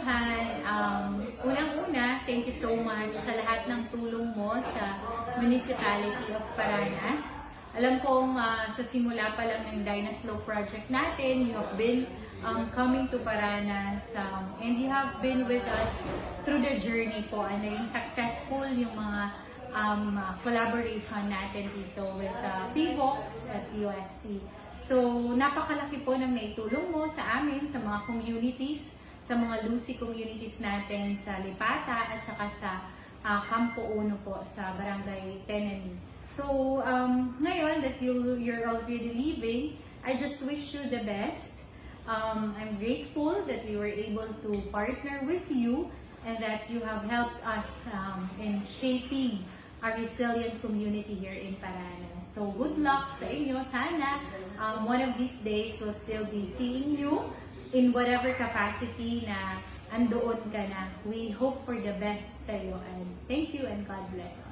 Johan, unang-una, thank you so much sa lahat ng tulong mo sa Municipality of Paranas. Alam kong sa simula pa lang ng Dynaslow project natin, you have been coming to Paranas and you have been with us through the journey po. And naging successful yung mga collaboration natin dito with PVOX at UST. So, napakalaki po ng naitulong mo sa amin, sa mga communities, sa mga Lucy communities natin sa Lipata at saka sa Campo Uno po sa Barangay Tenani. So, ngayon that you're already leaving, I just wish you the best. I'm grateful that we were able to partner with you and that you have helped us in shaping a resilient community here in Paranas. So good luck sa inyo. Sana one of these days we'll still be seeing you in whatever capacity na andoon ka na. We hope for the best sa iyo and thank you and God bless.